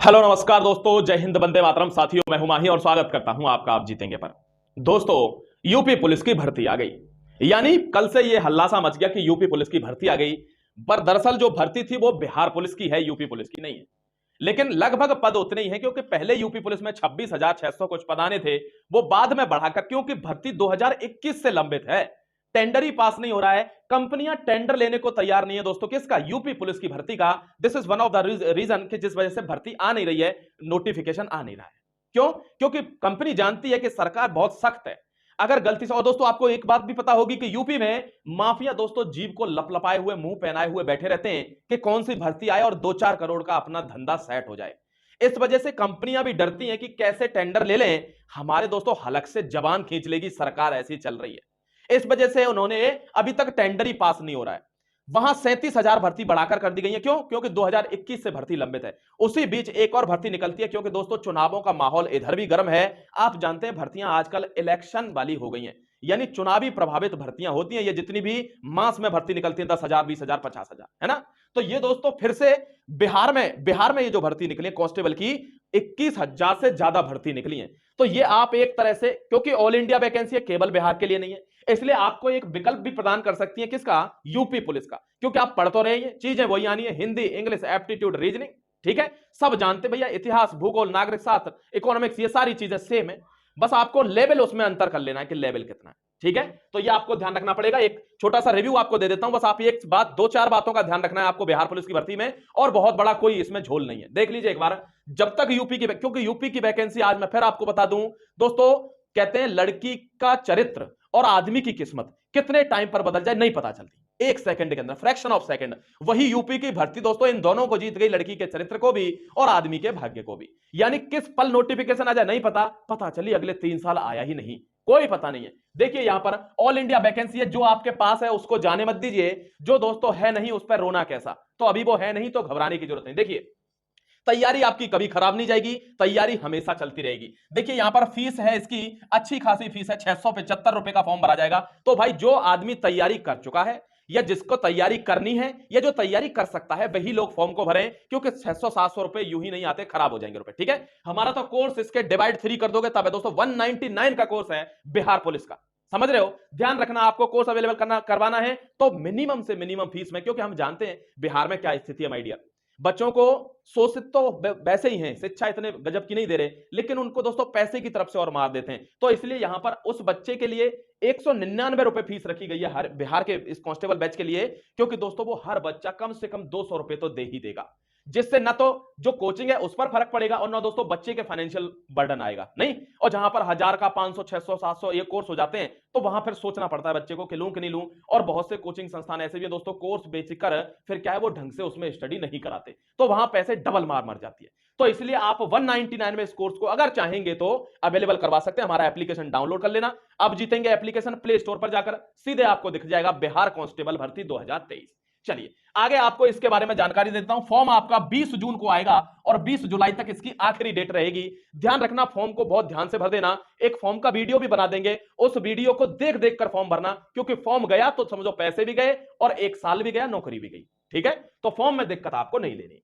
Hello नमस्कार दोस्तों, जय हिंद, वंदे मातरम। साथियों, मैं हूं माही और स्वागत करता हूं आपका आप जीतेंगे पर। दोस्तों, यूपी पुलिस की भर्ती आ गई। यानी कल से ये हल्ला सा मच गया कि यूपी पुलिस की भर्ती आ गई। पर दरअसल जो भर्ती थी वो बिहार पुलिस की है, यूपी पुलिस की नहीं है। लेकिन लगभग पद उतने ही हैं, क्योंकि पहले यूपी पुलिस में 26,600 कुछ पद आने थे। वो बाद में बढ़ाकर, क्योंकि भर्ती 2021 से लंबित है, टेंडर ही पास नहीं हो रहा है। कंपनियां टेंडर लेने को तैयार नहीं है दोस्तों, किसका? यूपी पुलिस की भर्ती का। This is one of the reason कि जिस वजह से भर्ती आ नहीं रही है, नोटिफिकेशन आ नहीं रहा है। क्यों? क्योंकि कंपनी जानती है कि सरकार बहुत सख्त है। अगर गलती से, और दोस्तों आपको एक बात भी पता होगी कि यूपी में माफिया दोस्तों जीभ को लपलपाए हुए, मुंह पहनाए हुए बैठे रहते हैं कि कौन सी भर्ती आए और 2-4 करोड़ का अपना धंधा सेट हो जाए। इस वजह से कंपनियां भी डरती हैं कि कैसे टेंडर ले लें, हमारे दोस्तों हलक से जबान खींच लेगी सरकार, ऐसी चल रही है। इस वजह से उन्होंने अभी तक टेंडर ही पास नहीं हो रहा है। वहां 37,000 भर्ती बढ़ाकर कर दी गई है। क्यों? क्योंकि 2021 से भर्ती लंबित है। उसी बीच एक और भर्ती निकलती है, क्योंकि दोस्तों चुनावों का माहौल इधर भी गर्म है। आप जानते हैं भर्तियां आजकल इलेक्शन वाली हो गई हैं, यानी चुनावी प्रभावित भर्तियां होती हैं। ये जितनी भी मास में भर्ती निकलती है, 10,000, 20,000, 50,000, है ना। तो ये दोस्तों फिर से बिहार में ये जो भर्ती निकली है कांस्टेबल की, 21,000 से ज्यादा भर्ती निकली है। तो ये आप एक तरह से, क्योंकि ऑल इंडिया वैकेंसी है, केवल बिहार के लिए नहीं है, इसलिए आपको एक विकल्प भी प्रदान कर सकती है। किसका? यूपी पुलिस का। क्योंकि आप पढ़ तो रहे हैं, चीजें वही आनी है, हिंदी, इंग्लिश, एप्टीट्यूड, रीजनिंग, ठीक है, सब जानते भैया। इतिहास, भूगोल, नागरिक शास्त्र, इकोनॉमिक्स, ये सारी चीजें सेम है। बस आपको लेवल उसमें अंतर कर लेना है कि लेवल कितना है, ठीक है। तो ये आपको ध्यान रखना पड़ेगा। एक छोटा सा रिव्यू आपको दे देता हूं, बस आप एक बात, 2-4 बातों का ध्यान रखना है आपको बिहार पुलिस की भर्ती में, और बहुत बड़ा कोई इसमें झोल नहीं है। देख लीजिए एक बार। जब तक यूपी की, क्योंकि यूपी की वैकेंसी, आज मैं फिर आपको बता दूं दोस्तों, कहते हैं लड़की का चरित्र और आदमी की किस्मत कितने टाइम पर बदल जाए नहीं पता चलती। 1 सेकंड के अंदर, फ्रैक्शन ऑफ सेकंड। वही यूपी की भर्ती दोस्तों इन दोनों को जीत गई, लड़की के चरित्र को भी और आदमी के भाग्य को भी। यानी किस पल नोटिफिकेशन आ जाए नहीं पता, पता चली अगले 3 साल आया ही नहीं, कोई पता नहीं है। देखिए यहां पर ऑल इंडिया वैकेंसी है, जो आपके पास है उसको जाने मत दीजिए, जो दोस्तों है नहीं उस पर रोना कैसा। तो अभी वो है नहीं तो घबराने की जरूरत नहीं। देखिए तैयारी आपकी कभी खराब नहीं जाएगी, तैयारी हमेशा चलती रहेगी। देखिए यहां पर फीस है इसकी, अच्छी खासी फीस है, 675 रुपए का फॉर्म भरा जाएगा। तो भाई जो आदमी तैयारी कर चुका है, या जिसको तैयारी करनी है, या जो तैयारी कर सकता है, वही लोग फॉर्म को भरें, क्योंकि 600-700 रुपए यूं ही नहीं आते, खराब हो जाएंगे रुपए, ठीक है। हमारा तो कोर्स इसके डिवाइड 3 कर दोगे तब है दोस्तों, 199 का कोर्स है बिहार पुलिस का, समझ रहे हो। ध्यान रखना, आपको कोर्स अवेलेबल करवाना है तो मिनिमम से मिनिमम फीस में, क्योंकि हम जानते हैं बिहार में क्या स्थिति है माय डियर। बच्चों को शोषित तो वैसे ही हैं, शिक्षा इतने गजब की नहीं दे रहे, लेकिन उनको दोस्तों पैसे की तरफ से और मार देते हैं। तो इसलिए यहां पर उस बच्चे के लिए 199 रुपए फीस रखी गई है हर बिहार के इस कांस्टेबल बैच के लिए, क्योंकि दोस्तों वो हर बच्चा कम से कम 200 रुपए तो दे ही देगा, जिससे ना तो जो कोचिंग है उस पर फर्क पड़ेगा, और ना दोस्तों बच्चे के फाइनेंशियल बर्डन आएगा नहीं। और जहां पर 1000 का 500, 600, 700 ये कोर्स हो जाते हैं, तो वहां फिर सोचना पड़ता है बच्चे को कि लूं कि नहीं लूं। और बहुत से कोचिंग संस्थान ऐसे भी हैं दोस्तों, कोर्स बेचकर फिर क्या है वो ढंग से उसमें स्टडी नहीं कराते, तो वहां पैसे डबल मार मर जाती है। तो इसलिए आप 199 में इस कोर्स को अगर चाहेंगे तो अवेलेबल करवा सकते हैं। हमारा एप्लीकेशन डाउनलोड कर लेना। अब जीतेंगे एप्लीकेशन, प्ले स्टोर पर जाकर सीधे आपको दिख जाएगा बिहार कांस्टेबल भर्ती 2023। चलिए आगे आपको इसके बारे में जानकारी देता हूं। फॉर्म आपका 20 जून को आएगा और 20 जुलाई तक इसकी आखिरी डेट रहेगी। ध्यान रखना, फॉर्म को बहुत ध्यान से भर देना। एक फॉर्म का वीडियो भी बना देंगे, उस वीडियो को देख देख कर फॉर्म भरना, क्योंकि फॉर्म गया तो समझो पैसे भी गए और 1 साल भी गया, नौकरी भी गई, ठीक है। तो फॉर्म में दिक्कत आपको नहीं लेनी।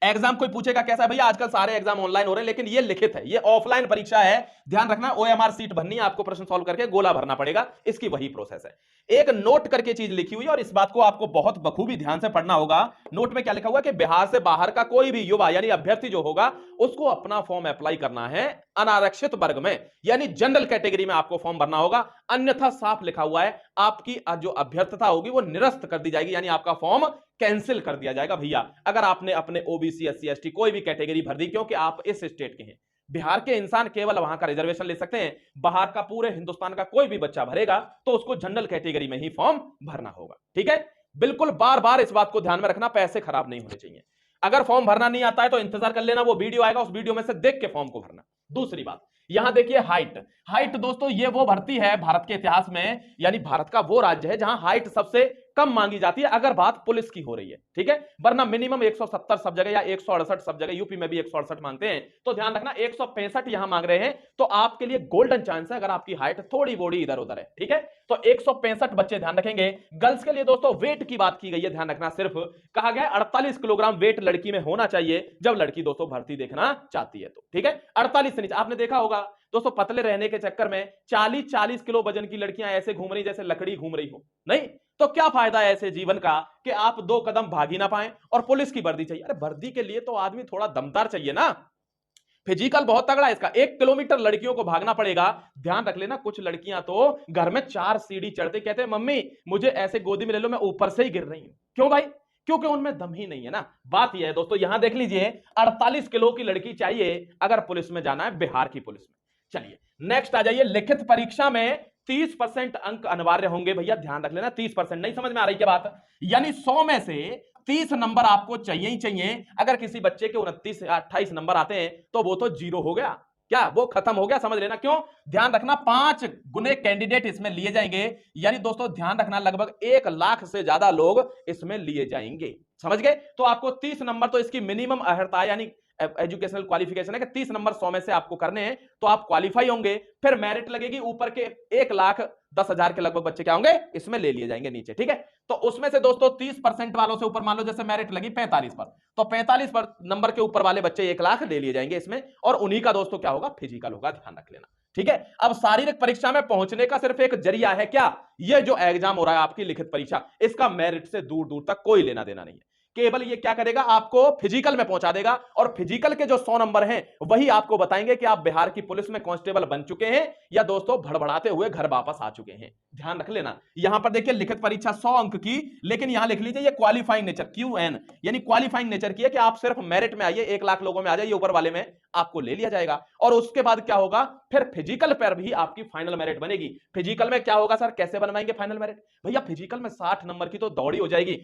एग्जाम कोई पूछेगा कैसा है भैया, आजकल सारे एग्जाम ऑनलाइन हो रहे हैं, लेकिन ये लिखित है, ये ऑफलाइन परीक्षा है। ध्यान रखना, ओएमआर सीट भरनी है, आपको प्रश्न सॉल्व करके गोला भरना पड़ेगा, इसकी वही प्रोसेस है। एक नोट करके चीज लिखी हुई है, और इस बात को आपको बहुत बखूबी ध्यान से पढ़ना होगा। नोट में क्या लिखा हुआ है कि बिहार से बाहर का कोई भी युवा यानी अभ्यर्थी जो होगा, उसको अपना फॉर्म अप्लाई करना है अनारक्षित वर्ग में, यानी जनरल कैटेगरी में आपको फॉर्म भरना होगा। अन्यथा साफ लिखा हुआ है आपकी जो अभ्यर्थता होगी वो निरस्त कर दी जाएगी, यानी आपका फॉर्म कैंसिल कर दिया जाएगा भैया, अगर आपने अपने ओबीसी, एससी, एसटी कोई भी कैटेगरी भर दी, क्योंकि आप इस स्टेट के हैं। बिहार के इंसान केवल वहां का रिजर्वेशन ले सकते हैं, बाहर का पूरे हिंदुस्तान का कोई भी बच्चा भरेगा तो उसको जनरल कैटेगरी में ही फॉर्म भरना होगा, ठीक है। बिल्कुल बार बार इस बात को ध्यान में रखना, पैसे खराब नहीं होने चाहिए। अगर फॉर्म भरना नहीं आता है तो इंतजार कर लेना, वो वीडियो आएगा, उस वीडियो में से देख के फॉर्म को भरना। दूसरी बात, यहां देखिए हाइट। हाइट दोस्तों ये वो भर्ती है भारत के इतिहास में, यानी भारत का वो राज्य है जहां हाइट सबसे कम मांगी जाती है अगर बात पुलिस की हो रही है, ठीक है। वरना मिनिमम 170 सब जगह या 168 सब जगह, यूपी में भी 168 मांगते हैं, तो ध्यान रखना 165 यहां मांग रहे हैं, तो आपके लिए गोल्डन चांस है अगर आपकी हाइट थोड़ी बॉडी इधर उधर है, ठीक है। तो 165 बच्चे ध्यान रखेंगे। गर्ल्स के लिए दोस्तों वेट की बात की गई है, ध्यान रखना, सिर्फ कहा गया 48 किलोग्राम वेट लड़की में होना चाहिए जब लड़की दोस्तों भर्ती देखना चाहती है, तो ठीक है। 48 से नीचे, आपने देखा होगा दोस्तों पतले रहने के चक्कर में 40-40 किलो वजन की लड़कियां ऐसे घूम रही जैसे लकड़ी घूम रही हो, नहीं तो क्या फायदा है ऐसे जीवन का कि आप 2 कदम भाग ही ना पाए और पुलिस की वर्दी चाहिए। अरे वर्दी के लिए तो आदमी थोड़ा दमदार चाहिए ना, फिजिकल बहुत तगड़ा है इसका। 1 किलोमीटर लड़कियों को भागना पड़ेगा। ध्यान रख लेना, कुछ लड़कियां तो घर में 4 सीढ़ी चढ़ते कहते हैं मम्मी मुझे ऐसे गोदी में ले लो, मैं ऊपर से ही गिर रही हूं। क्यों भाई? क्योंकि उनमें दम ही नहीं है ना। बात यह है दोस्तों, यहां देख लीजिए 48 किलो की लड़की चाहिए अगर पुलिस में जाना है, बिहार की पुलिस में। चलिए नेक्स्ट आ जाइए, लिखित परीक्षा में 30% अंक अनिवार्य होंगे। भैया ध्यान रख लेना, 30%, नहीं समझ में आ रही क्या बात? यानी 100 में से 30 नंबर आपको चाहिए ही चाहिए। अगर किसी बच्चे के 29 या 28 नंबर आते हैं तो वो तो जीरो हो गया, क्या वो खत्म हो गया? समझ लेना। क्यों? ध्यान रखना 5 गुने कैंडिडेट इसमें लिए जाएंगे, यानी दोस्तों ध्यान रखना लगभग 1 लाख से ज्यादा लोग इसमें लिए जाएंगे, समझ गए? तो आपको 30 नंबर तो इसकी मिनिमम अर्हता है, यानी एजुकेशनल क्वालिफिकेशन है कि 30 नंबर 100 में से आपको करने हैं तो आप क्वालिफाई होंगे। फिर मेरिट लगेगी, ऊपर के 1,10,000 के लगभग बच्चे क्या होंगे इसमें ले लिए जाएंगे नीचे, ठीक है। तो उसमें से दोस्तों 30% वालों से ऊपर मान लो जैसे मेरिट लगी 45 पर, तो 45 पर नंबर के ऊपर वाले बच्चे 1 लाख ले लिए जाएंगे इसमें, और उन्हीं का दोस्तों क्या होगा? फिजिकल होगा, ध्यान रख लेना, ठीक है। अब शारीरिक परीक्षा में पहुंचने का सिर्फ एक जरिया है क्या? यह जो एग्जाम हो रहा है आपकी लिखित परीक्षा, इसका मेरिट से दूर दूर तक कोई लेना देना नहीं है। केवल ये क्या करेगा? आपको फिजिकल में पहुंचा देगा, और फिजिकल के जो 100 नंबर हैं वही आपको बताएंगे कि आप बिहार की पुलिस में कांस्टेबल बन चुके हैं या दोस्तों भड़बड़ाते हुए घर वापस आ चुके हैं। ध्यान रख लेना। यहां पर देखिए लिखित परीक्षा 100 अंक की, लेकिन यहां लिख लीजिए ये क्वालिफाइंग नेचर, QN, यानी क्वालिफाइंग नेचर की है कि आप सिर्फ मेरिट में आइए, 1 लाख लोगों में आ जाइए, ऊपर वाले में आपको ले लिया जाएगा। और उसके बाद क्या होगा? फिर फिजिकल पर भी आपकी फाइनल मेरिट बनेगी। फिजिकल में क्या होगा सर? कैसे बनवाएंगे फाइनल मेरिट? भैया फिजिकल में 60 नंबर की तो दौड़ी हो जाएगी।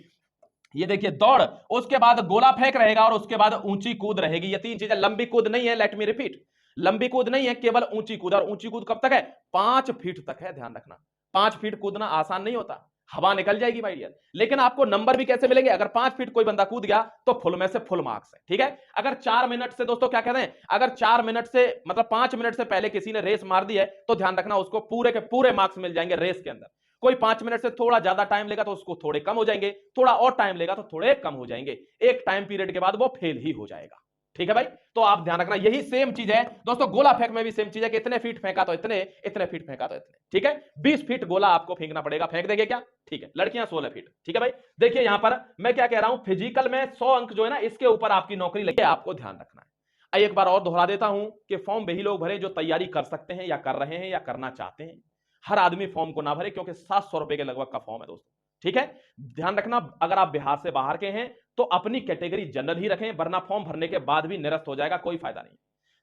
ये देखिए दौड़, उसके बाद गोला फेंक रहेगा, और उसके बाद ऊंची कूद रहेगी। ये 3 चीजें। लंबी कूद नहीं है, लेट मी रिपीट, लंबी कूद नहीं है, केवल ऊंची कूद। और ऊंची कूद कब तक है? 5 फीट तक है, ध्यान रखना। 5 फीट कूदना आसान नहीं होता, हवा निकल जाएगी भाई डियर। लेकिन आपको नंबर भी कैसे मिलेंगे? अगर 5 फीट कोई बंदा कूद गया तो फुल में से फुल मार्क्स है, ठीक है। अगर 4 मिनट से दोस्तों क्या कहते हैं, अगर 4 मिनट से मतलब 5 मिनट से पहले किसी ने रेस मार दी है तो ध्यान रखना उसको पूरे के पूरे मार्क्स मिल जाएंगे रेस के अंदर। कोई 5 मिनट से थोड़ा ज्यादा टाइम लेगा तो उसको थोड़े कम हो जाएंगे, थोड़ा और टाइम लेगा तो थोड़े कम हो जाएंगे। एक टाइम पीरियड के बाद वो फेल ही हो जाएगा, ठीक है भाई। तो आप ध्यान रखना, यही सेम चीज है दोस्तों। गोला फेंक में भी सेम चीज है कि इतने फीट फेंका तो इतने, इतने फीट फेंका तो इतने, ठीक है। 20 फीट गोला आपको फेंकना पड़ेगा, फेंक देंगे क्या? ठीक है। लड़कियां 16 फीट, ठीक है भाई। देखिए यहां पर मैं क्या कह रहा हूं, फिजिकल में 100 अंक जो है ना, इसके ऊपर आपकी नौकरी लगी, आपको ध्यान रखना है। एक बार और दोहरा देता हूं कि फॉर्म वही लोग भरे जो तैयारी कर सकते हैं या कर रहे हैं या करना चाहते हैं। हर आदमी फॉर्म को ना भरे, क्योंकि 700 रुपए के लगभग का फॉर्म है दोस्तों, ठीक है। ध्यान रखना, अगर आप बिहार से बाहर के हैं तो अपनी कैटेगरी जनरल ही रखें, वरना फॉर्म भरने के बाद भी निरस्त हो जाएगा, कोई फायदा नहीं।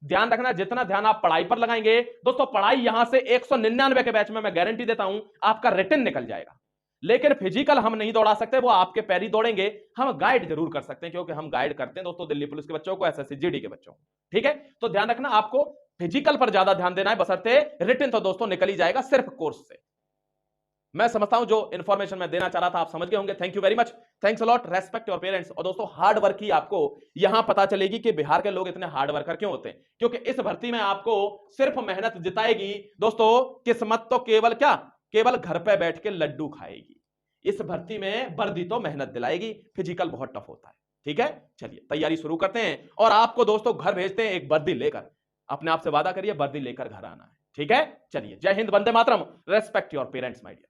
ध्यान रखना, जितना ध्यान आप पढ़ाई पर लगाएंगे दोस्तों, पढ़ाई यहां से 199 के बैच में मैं गारंटी देता हूं आपका रिटन निकल जाएगा। लेकिन फिजिकल हम नहीं दौड़ा सकते, वो आपके पैर ही दौड़ेंगे। हम गाइड जरूर कर सकते हैं, क्योंकि हम गाइड करते हैं दोस्तों दिल्ली पुलिस के बच्चों को, SSC GD के बच्चों को, ठीक है। तो ध्यान रखना, आपको फिजिकल पर ज्यादा ध्यान देना है, बशर्ते रिटन तो दोस्तों निकल ही जाएगा सिर्फ कोर्स से। मैं समझता हूं जो इंफॉर्मेशन मैं देना चाह रहा था आप समझ गए होंगे। Thank you very much, thanks a lot, respect your parents. और दोस्तों हार्ड वर्क ही आपको यहां पता चलेगी कि बिहार के लोग इतने हार्ड वर्कर क्यों होते हैं, क्योंकि इस भर्ती में आपको सिर्फ मेहनत जिताएगी दोस्तों, किस्मत तो केवल क्या, केवल घर पे बैठ के लड्डू खाएगी। इस भर्ती में वर्दी तो मेहनत दिलाएगी, फिजिकल बहुत टफ होता है, ठीक है। चलिए तैयारी शुरू करते हैं, और आपको दोस्तों घर भेजते हैं एक वर्दी लेकर। अपने आप से वादा करिए वर्दी लेकर घर आना है, ठीक है। चलिए, जय हिंद, वंदे मातरम, respect your parents my dear.